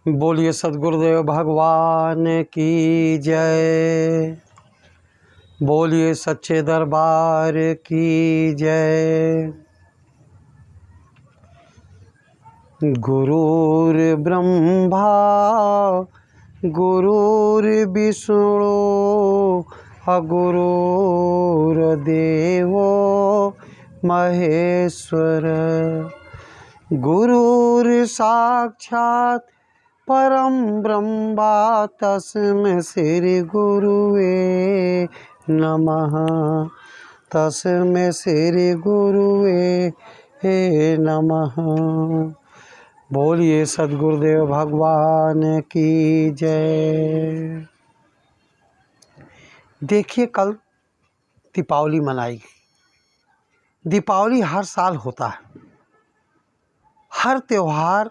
बोलिए सद्गुरुदेव भगवान की जय। बोलिए सच्चे दरबार की जय। गुरुर्ब्रह्मा गुरुर्विष्णु गुरुर्देवो महेश्वर। गुरुर्साक्षात् परम ब्रह्म तस्मै श्री गुरुवे नमः। तस्मै श्री गुरुवे नमः। बोलिए सद्गुरुदेव भगवान की जय। देखिए, कल दीपावली मनाई गई। दीपावली हर साल होता है। हर त्योहार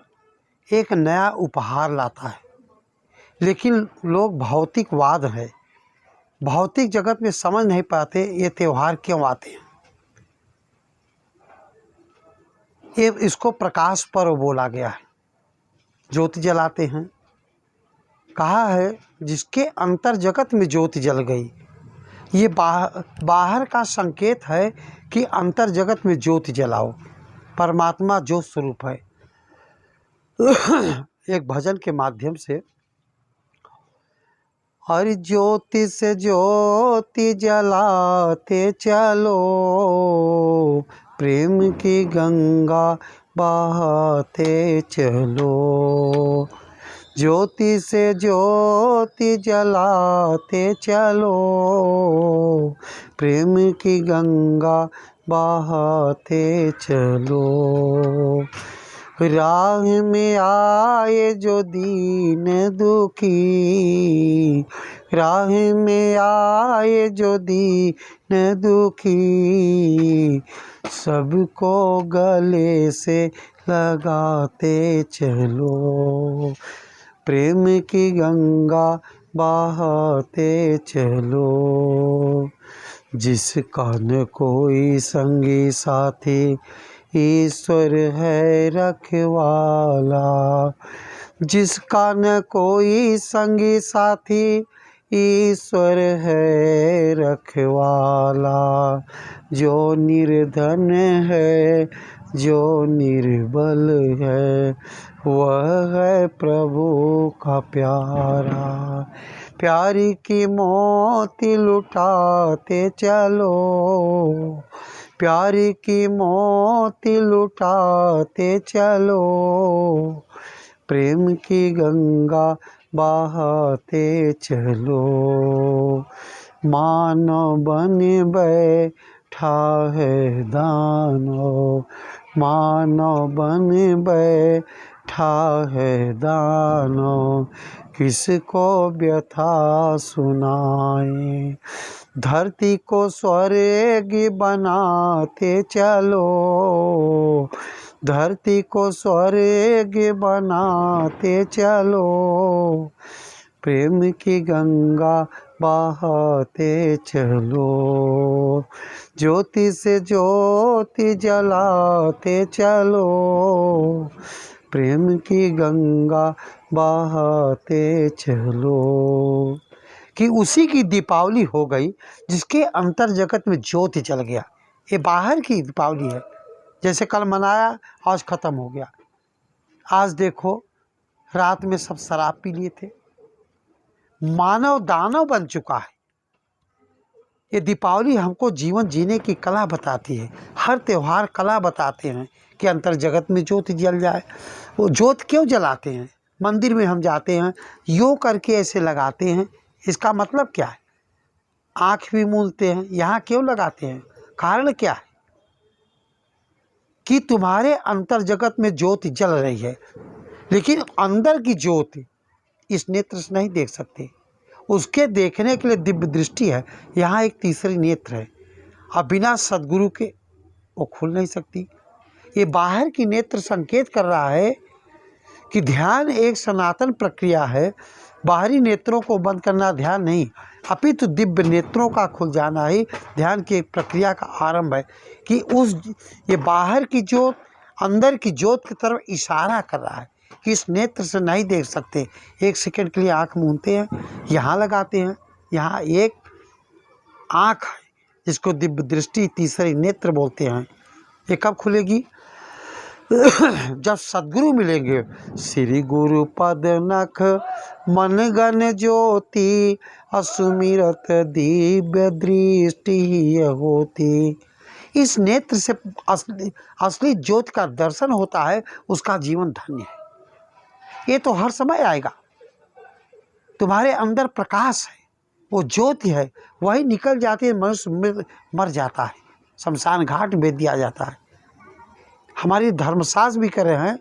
एक नया उपहार लाता है, लेकिन लोग भौतिकवाद है, भौतिक जगत में समझ नहीं पाते ये त्योहार क्यों आते हैं। ये इसको प्रकाश पर्व बोला गया है। ज्योति जलाते हैं, कहा है जिसके अंतर जगत में ज्योति जल गई। ये बाहर का संकेत है कि अंतर जगत में ज्योति जलाओ। परमात्मा ज्योत स्वरूप है। एक भजन के माध्यम से, हर ज्योति से ज्योति जलाते चलो, प्रेम की गंगा बहाते चलो। ज्योति से ज्योति जलाते चलो, प्रेम की गंगा बहाते चलो। राह में आए जो दीन दुखी, राह में आए जो दीन दुखी, सबको गले से लगाते चलो। प्रेम की गंगा बहाते चलो। जिसका न कोई संगी साथी, ईश्वर है रखवाला। जिसका न कोई संगी साथी, ईश्वर है रखवाला। जो निर्धन है, जो निर्बल है, वह है प्रभु का प्यारा। प्यारी की मोती लुटाते चलो, प्यारी की मोती लुटाते चलो। प्रेम की गंगा बहाते चलो। मानव बन बैठा है दानव, मानव बन बैठा है दानव, किसको व्यथा सुनाए। धरती को स्वर्ग बनाते चलो, धरती को स्वर्ग बनाते चलो। प्रेम की गंगा बहाते चलो। ज्योति से ज्योति जलाते चलो, प्रेम की गंगा बहाते चलो। कि उसी की दीपावली हो गई जिसके अंतर जगत में ज्योति जल गया। ये बाहर की दीपावली है, जैसे कल मनाया आज ख़त्म हो गया। आज देखो, रात में सब शराब पी लिए थे। मानव दानव बन चुका है। ये दीपावली हमको जीवन जीने की कला बताती है। हर त्यौहार कला बताते हैं कि अंतर जगत में ज्योति जल जाए। वो ज्योत क्यों जलाते हैं? मंदिर में हम जाते हैं, यूँ करके ऐसे लगाते हैं, इसका मतलब क्या है? आँख भी मूंदते हैं, यहाँ क्यों लगाते हैं? कारण क्या है? कि तुम्हारे अंतर जगत में ज्योति जल रही है, लेकिन अंदर की ज्योति इस नेत्र से नहीं देख सकते। उसके देखने के लिए दिव्य दृष्टि है। यहाँ एक तीसरी नेत्र है, अब बिना सद्गुरु के वो खुल नहीं सकती। ये बाहर की नेत्र संकेत कर रहा है कि ध्यान एक सनातन प्रक्रिया है। बाहरी नेत्रों को बंद करना ध्यान नहीं, अपितु दिव्य नेत्रों का खुल जाना ही ध्यान की प्रक्रिया का आरंभ है। कि ये बाहर की ज्योत अंदर की ज्योत की तरफ इशारा कर रहा है इस नेत्र से नहीं देख सकते। एक सेकंड के लिए आँख मूंदते हैं, यहाँ लगाते हैं, यहाँ एक आँख है जिसको दिव्य दृष्टि, तीसरी नेत्र बोलते हैं। ये कब खुलेगी? जब सद्गुरु मिलेंगे। श्री गुरु पद नख मन गण ज्योति, असुमिरत दिव्य दृष्टि होती। इस नेत्र से असली ज्योति का दर्शन होता है, उसका जीवन धन्य है। ये तो हर समय आएगा। तुम्हारे अंदर प्रकाश है, वो ज्योति है, वही निकल जाती है, मनुष्य मर जाता है, शमशान घाट भेज दिया जाता है। हमारी धर्मशास्त्र भी कह रहे हैं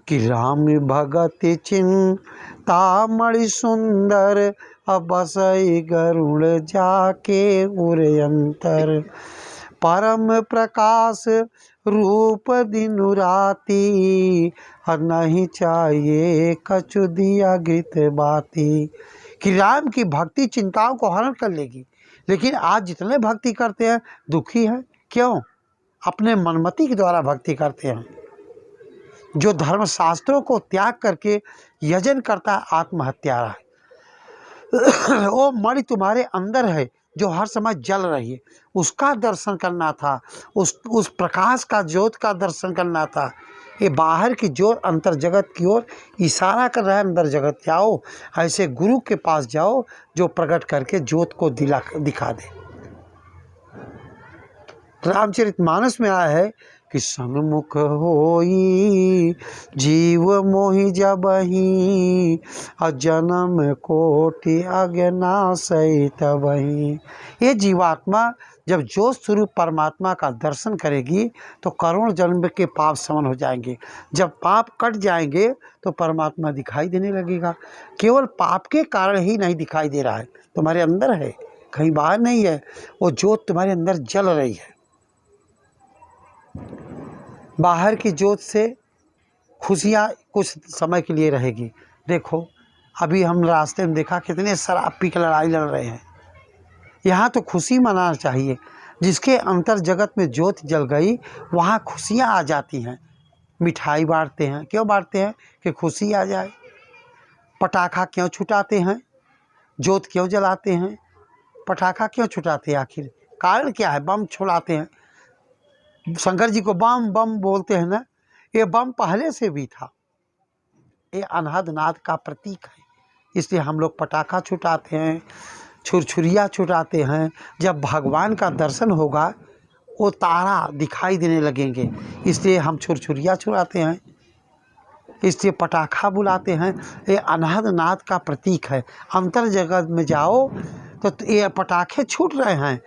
कि राम भगत चिंता मणि सुंदर, अबसई गरुड़ जाके उरयंतर, परम प्रकाश रूप दिनु राती, और नहीं चाहिए कछु दिया गीत बाती। कि राम की भक्ति चिंताओं को हरण कर लेगी, लेकिन आज जितने भक्ति करते हैं दुखी हैं। क्यों? अपने मनमति के द्वारा भक्ति करते हैं। जो धर्मशास्त्रों को त्याग करके यजन करता है, आत्महत्यारा है। वो मणि तुम्हारे अंदर है जो हर समय जल रही है, उसका दर्शन करना था, उस प्रकाश का, ज्योत का दर्शन करना था। ये बाहर की ज्योत अंतर जगत की ओर इशारा कर रहा है, अंदर जगत जाओ। ऐसे गुरु के पास जाओ जो प्रकट करके ज्योत को दिखा दे। रामचरितमानस में आया है कि सन्मुख होई जीव मोहि जबहि, जन्म कोटि अज्ञानाशय तबहि। ये जीवात्मा जब जोश स्वरूप परमात्मा का दर्शन करेगी तो करोड़ जन्म के पाप समन हो जाएंगे। जब पाप कट जाएंगे तो परमात्मा दिखाई देने लगेगा। केवल पाप के कारण ही नहीं दिखाई दे रहा है, तुम्हारे अंदर है, कहीं बाहर नहीं है। वो ज्योत तुम्हारे अंदर जल रही है। बाहर की ज्योत से खुशियाँ कुछ समय के लिए रहेगी। देखो अभी हम रास्ते में देखा कितने शराब पी के लड़ाई लड़ रहे हैं। यहाँ तो खुशी मनाना चाहिए। जिसके अंतर जगत में ज्योत जल गई वहाँ खुशियाँ आ जाती हैं। मिठाई बांटते हैं, क्यों बांटते हैं? कि खुशी आ जाए। पटाखा क्यों छुटाते हैं? ज्योत क्यों जलाते हैं? पटाखा क्यों छुटाते हैं? आखिर कारण क्या है? बम छुड़ाते हैं। शंकर जी को बम बम बोलते हैं ना, ये बम पहले से भी था। ये अनहद नाद का प्रतीक है, इसलिए हम लोग पटाखा छुटाते हैं, छुरछुरिया छुटाते हैं। जब भगवान का दर्शन होगा वो तारा दिखाई देने लगेंगे, इसलिए हम छुरछुरिया छुड़ाते हैं, इसलिए पटाखा बुलाते हैं। ये अनहद नाद का प्रतीक है। अंतर जगत में जाओ तो ये पटाखे छूट रहे हैं,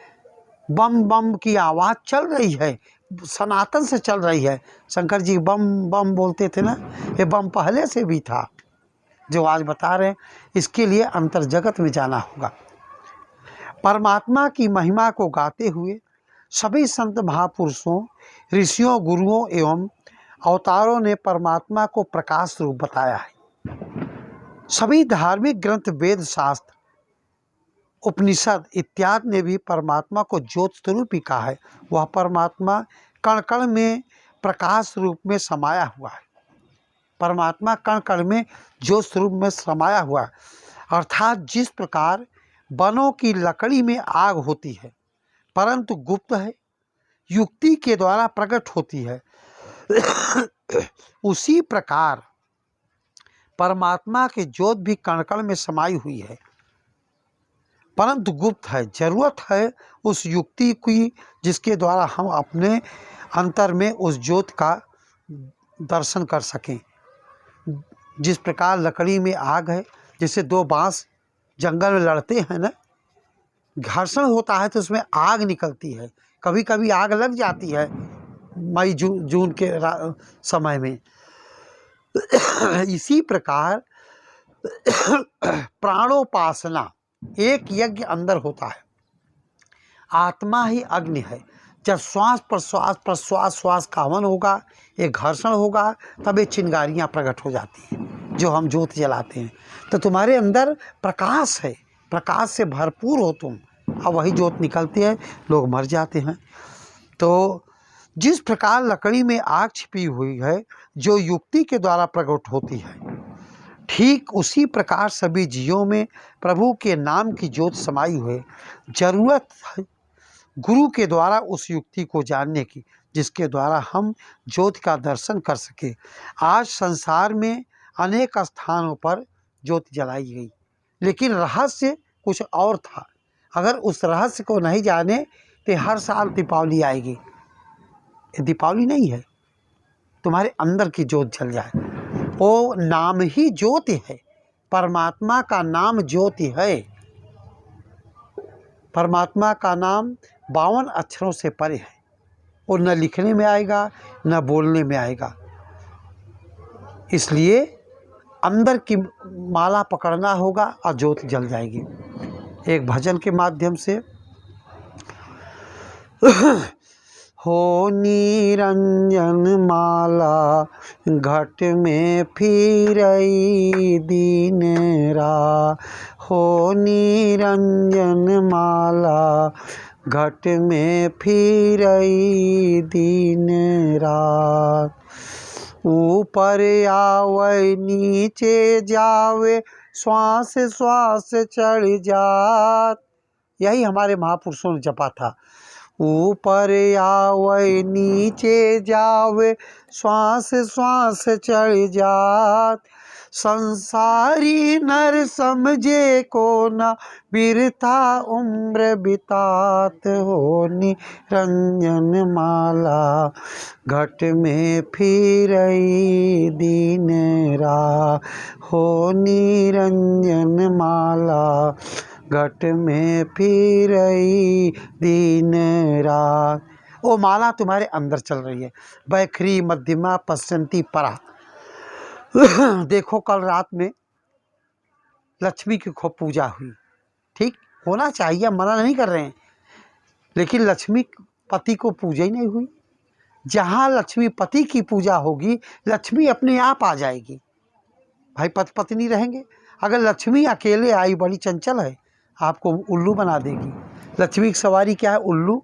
बम बम की आवाज़ चल रही है, सनातन से चल रही है। शंकर जी बम बम बोलते थे ना, ये बम पहले से भी था जो आज बता रहे हैं। इसके लिए अंतर जगत में जाना होगा। परमात्मा की महिमा को गाते हुए सभी संत महापुरुषों, ऋषियों, गुरुओं एवं अवतारों ने परमात्मा को प्रकाश रूप बताया है। सभी धार्मिक ग्रंथ, वेद, शास्त्र, उपनिषद इत्यादि ने भी परमात्मा को ज्योत स्वरूप ही कहा है। वह परमात्मा कण कण में प्रकाश रूप में समाया हुआ है। परमात्मा कण कण में ज्योत स्वरूप में समाया हुआ है। अर्थात जिस प्रकार वनों की लकड़ी में आग होती है परंतु गुप्त है, युक्ति के द्वारा प्रकट होती है, उसी प्रकार परमात्मा की ज्योत भी कण कण में समाई हुई है परंतु गुप्त है। जरूरत है उस युक्ति की जिसके द्वारा हम अपने अंतर में उस ज्योत का दर्शन कर सकें। जिस प्रकार लकड़ी में आग है, जैसे दो बांस जंगल में लड़ते हैं ना, घर्षण होता है तो उसमें आग निकलती है। कभी कभी आग लग जाती है मई जून के समय में। इसी प्रकार प्राणोपासना एक यज्ञ अंदर होता है। आत्मा ही अग्नि है। जब श्वास प्रश्वास श्वास का हवन होगा, एक घर्षण होगा, तब ये चिंगारियाँ प्रकट हो जाती हैं जो हम ज्योत जलाते हैं। तो तुम्हारे अंदर प्रकाश है, प्रकाश से भरपूर हो तुम, अब वही ज्योत निकलती है, लोग मर जाते हैं। तो जिस प्रकार लकड़ी में आग छिपी हुई है, जो युक्ति के द्वारा प्रकट होती है, ठीक उसी प्रकार सभी जीवों में प्रभु के नाम की ज्योत समाई हुई। जरूरत है गुरु के द्वारा उस युक्ति को जानने की, जिसके द्वारा हम ज्योति का दर्शन कर सके। आज संसार में अनेक स्थानों पर ज्योति जलाई गई, लेकिन रहस्य कुछ और था। अगर उस रहस्य को नहीं जाने तो हर साल दीपावली आएगी। ये दीपावली नहीं है, तुम्हारे अंदर की ज्योत जल जाए। वो नाम ही ज्योति है, परमात्मा का नाम ज्योति है। परमात्मा का नाम 52 अक्षरों से परे है। वो न लिखने में आएगा न बोलने में आएगा। इसलिए अंदर की माला पकड़ना होगा और ज्योति जल जाएगी। एक भजन के माध्यम से हो निरंजन माला घट में फिरई दिन रात। हो निरंजन माला घट में फिरई दिन रात। ऊपर आवे नीचे जावे श्वास श्वास चढ़ जात। यही हमारे महापुरुषों ने जपा था। ऊपर आवे नीचे जावे श्वास श्वास चढ़ जात। संसारी नर समझे को ना बिरथा उम्र बितात। हो निरंजन माला घट में फिरई दिन रात। हो निरंजन माला घट में फिरई दिन रात। वो माला तुम्हारे अंदर चल रही है। बैखरी मध्यमा पश्चंती परा। देखो कल रात में लक्ष्मी की खूब पूजा हुई। ठीक होना चाहिए, मना नहीं कर रहे हैं, लेकिन लक्ष्मी पति को पूजा ही नहीं हुई। जहाँ लक्ष्मी पति की पूजा होगी, लक्ष्मी अपने आप आ जाएगी। भाई पति पत्नी रहेंगे। अगर लक्ष्मी अकेले आई, बड़ी चंचल है, आपको उल्लू बना देगी। लक्ष्मी की सवारी क्या है? उल्लू।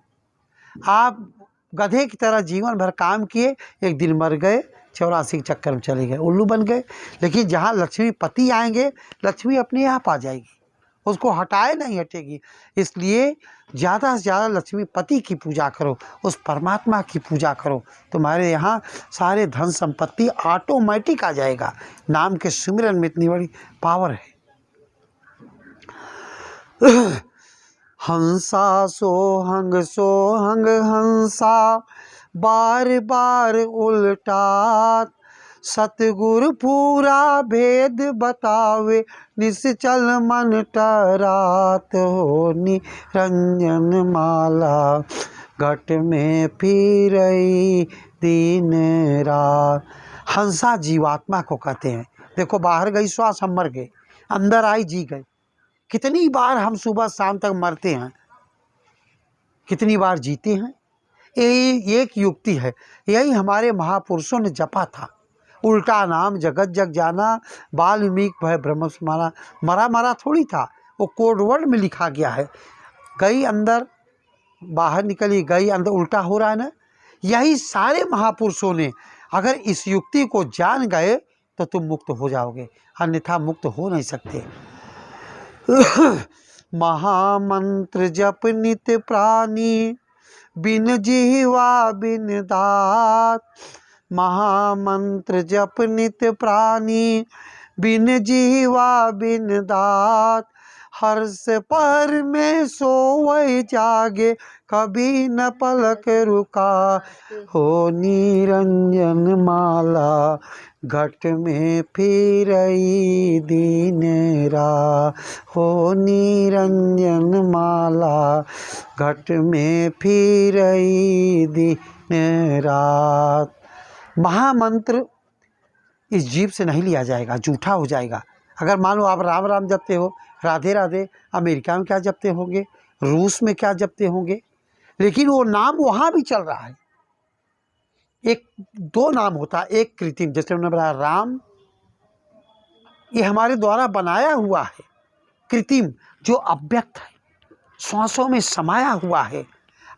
आप गधे की तरह जीवन भर काम किए, एक दिन मर गए, 84 के चक्कर में चले गए, उल्लू बन गए। लेकिन जहाँ लक्ष्मी पति आएंगे, लक्ष्मी अपने आप आ जाएगी, उसको हटाए नहीं हटेगी। इसलिए ज़्यादा से ज़्यादा लक्ष्मी पति की पूजा करो, उस परमात्मा की पूजा करो। तुम्हारे यहाँ सारे धन संपत्ति ऑटोमेटिक आ जाएगा। नाम के सिमरन में इतनी बड़ी पावर है। हंसा सोहंग हंसा बार बार उल्टात। सतगुरु पूरा भेद बतावे निश्चल मन टरात। हो निरंजन माला घट में फिरई दिन रात। हंसा जीवात्मा को कहते हैं। देखो बाहर गई श्वास, हम मर गए, अंदर आई जी गए। कितनी बार हम सुबह शाम तक मरते हैं, कितनी बार जीते हैं। ये एक युक्ति है। यही हमारे महापुरुषों ने जपा था। उल्टा नाम जगत जग जाना, वाल्मीकि भय ब्रह्म समाना। मरा मरा थोड़ी था, वो कोड वर्ड में लिखा गया है। गई अंदर, बाहर निकली, गई अंदर, उल्टा हो रहा है ना। यही सारे महापुरुषों ने, अगर इस युक्ति को जान गए तो तुम मुक्त हो जाओगे, अन्यथा मुक्त हो नहीं सकते। महामंत्र जप नित प्राणी बिन जिह्वा बिन दात। महामंत्र जप नित प्राणी बिन जिह्वा बिन दात। हर्ष पर में सोवै जागे कभी न पलक रुका। हो निरंजन माला घट में फिरई दिन रात। हो निरंजन माला घट में फिरई दिन रात। महामंत्र इस जीव से नहीं लिया जाएगा, झूठा हो जाएगा। अगर मान लो आप राम राम जपते हो, राधे राधे, अमेरिका में क्या जपते होंगे, रूस में क्या जपते होंगे, लेकिन वो नाम वहाँ भी चल रहा है। एक दो नाम होता है, एक कृत्रिम, जैसे हमने बताया राम, ये हमारे द्वारा बनाया हुआ है। कृत्रिम जो अव्यक्त है, श्वासों में समाया हुआ है।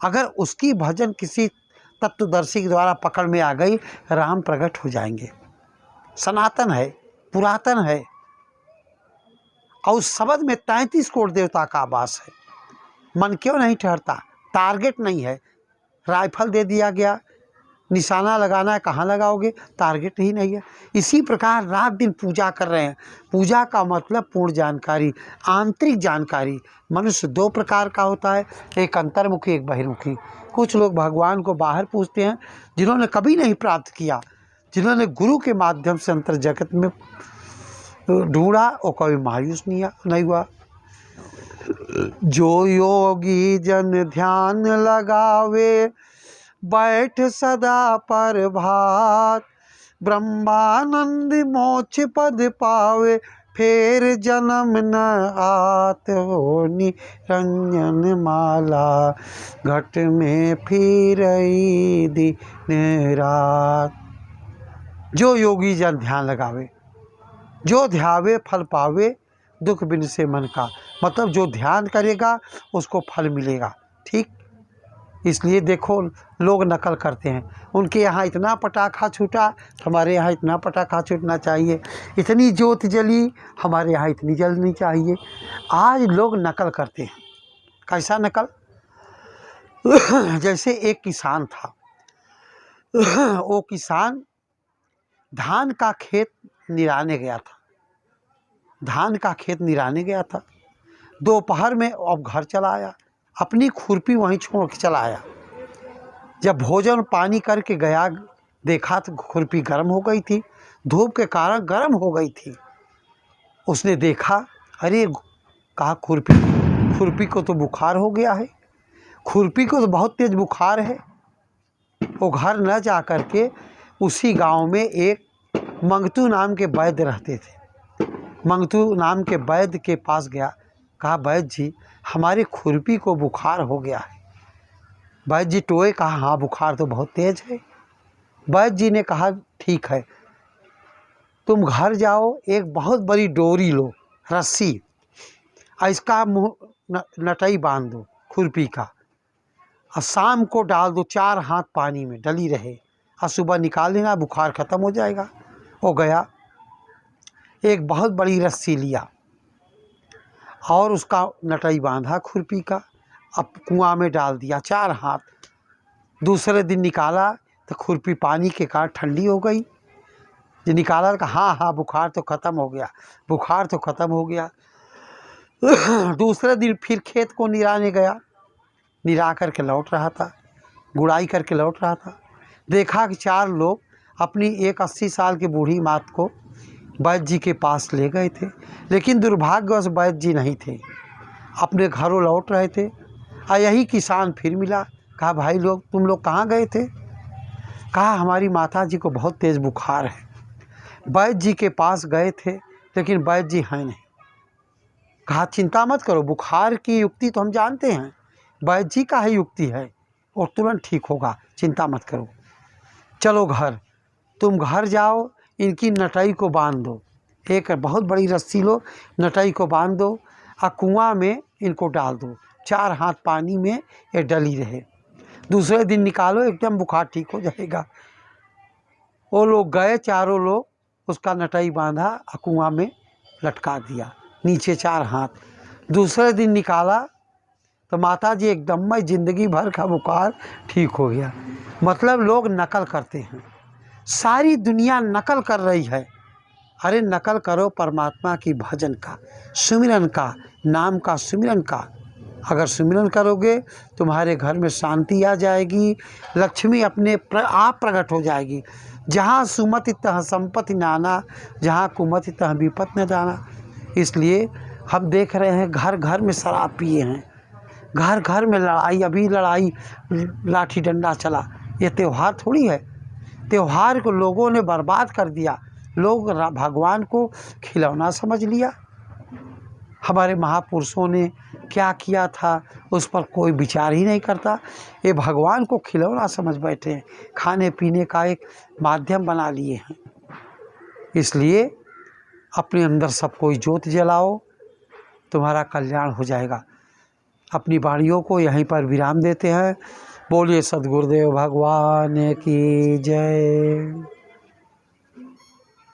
अगर उसकी भजन किसी तत्वदर्शी के द्वारा पकड़ में आ गई, राम प्रकट हो जाएंगे। सनातन है, पुरातन है, और उस शब्द में 33 करोड़ देवता का आवास है। मन क्यों नहीं ठहरता? टारगेट नहीं है। राइफल दे दिया गया, निशाना लगाना है, कहाँ लगाओगे? टारगेट ही नहीं है। इसी प्रकार रात दिन पूजा कर रहे हैं। पूजा का मतलब पूर्ण जानकारी, आंतरिक जानकारी। मनुष्य 2 प्रकार का होता है, एक अंतर्मुखी, एक बहिर्मुखी। कुछ लोग भगवान को बाहर पूजते हैं, जिन्होंने कभी नहीं प्राप्त किया, जिन्होंने गुरु के माध्यम से अंतर जगत में ढूंढा, और कभी मायूस नहीं हुआ। जो योगी जन ध्यान लगावे, बैठ सदा पर भात, ब्रह्मानंद मोक्ष पद पावे, फिर जन्म न आत। हो निरंजन माला घट में फिरई दिन रात। जो योगी जन ध्यान लगावे, जो ध्यावे फल पावे, दुख बिन से मन का। मतलब जो ध्यान करेगा उसको फल मिलेगा। ठीक, इसलिए देखो लोग नकल करते हैं, उनके यहाँ इतना पटाखा छूटा, हमारे यहाँ इतना पटाखा छूटना चाहिए, इतनी ज्योत जली, हमारे यहाँ इतनी जलनी चाहिए। आज लोग नकल करते हैं। कैसा नकल? जैसे एक किसान था, वो किसान धान का खेत निराने गया था। धान का खेत निराने गया था, दोपहर में अब घर चला आया, अपनी खुरपी वहीं छोड़ के चला आया। जब भोजन पानी करके गया, देखा तो खुरपी गर्म हो गई थी, धूप के कारण गर्म हो गई थी। उसने देखा, अरे कहा खुरपी को तो बुखार हो गया है, खुरपी को तो बहुत तेज बुखार है। वो घर न जा कर के उसी गांव में एक मंगतू नाम के वैद्य रहते थे। मंगतू नाम के वैद्य के पास गया, कहा वैद्य जी हमारे खुरपी को बुखार हो गया है। वैद्य जी टोए, कहा हाँ बुखार तो बहुत तेज है। वैद्य जी ने कहा ठीक है, तुम घर जाओ, एक बहुत बड़ी डोरी लो, रस्सी, और इसका मुँह नटई बांध दो खुरपी का, और शाम को डाल दो 4 हाथ पानी में डली रहे, और सुबह निकाल लेना, बुखार ख़त्म हो जाएगा। वो गया, एक बहुत बड़ी रस्सी लिया और उसका नटई बांधा खुरपी का, अब कुआं में डाल दिया 4 हाथ। दूसरे दिन निकाला तो खुरपी पानी के कारण ठंडी हो गई। जो निकाला तो हाँ हाँ बुखार तो ख़त्म हो गया, बुखार तो ख़त्म हो गया। दूसरे दिन फिर खेत को निराने गया, निरा करके लौट रहा था, गुड़ाई करके लौट रहा था। देखा कि 4 लोग अपनी एक 80 साल की बूढ़ी मात को वैद्य जी के पास ले गए थे, लेकिन दुर्भाग्यवश वैद्य जी नहीं थे, अपने घरों लौट रहे थे। और यही किसान फिर मिला, कहा भाई लोग तुम लोग कहाँ गए थे? कहा हमारी माता जी को बहुत तेज़ बुखार है। वैद्य जी के पास गए थे, लेकिन वैद्य जी हैं नहीं। कहा चिंता मत करो, बुखार की युक्ति तो हम जानते हैं, वैद्य जी का ही युक्ति है और तुरंत ठीक होगा, चिंता मत करो। चलो घर, तुम घर जाओ, इनकी नटई को बांध दो, एक बहुत बड़ी रस्सी लो, नटई को बांध दो, और कुआं में इनको डाल दो, 4 हाथ पानी में ये डली रहे। दूसरे दिन निकालो, एकदम बुखार ठीक हो जाएगा। वो लोग गए, 4 लोग, उसका नटई बांधा और कुआं में लटका दिया, नीचे 4 हाथ। दूसरे दिन निकाला तो माता जी एकदम में ज़िंदगी भर का बुखार ठीक हो गया। मतलब लोग नकल करते हैं, सारी दुनिया नकल कर रही है। अरे नकल करो परमात्मा की भजन का, सुमिरन का, नाम का सुमिरन का। अगर सुमिरन करोगे तुम्हारे घर में शांति आ जाएगी, लक्ष्मी अपने आप प्रकट हो जाएगी। जहाँ सुमति तह संपत्ति नाना, जहाँ कुमति तह विपत न जाना। इसलिए हम देख रहे हैं घर घर में शराब पिए हैं, घर घर में लड़ाई, अभी लड़ाई लाठी डंडा चला। ये त्यौहार थोड़ी है, त्यौहार को लोगों ने बर्बाद कर दिया। लोग भगवान को खिलौना समझ लिया। हमारे महापुरुषों ने क्या किया था उस पर कोई विचार ही नहीं करता। ये भगवान को खिलौना समझ बैठे हैं, खाने पीने का एक माध्यम बना लिए हैं। इसलिए अपने अंदर सब कोई ज्योत जलाओ, तुम्हारा कल्याण हो जाएगा। अपनी वाणियों को यहीं पर विराम देते हैं। बोलिए सद्गुरुदेव भगवान की जय।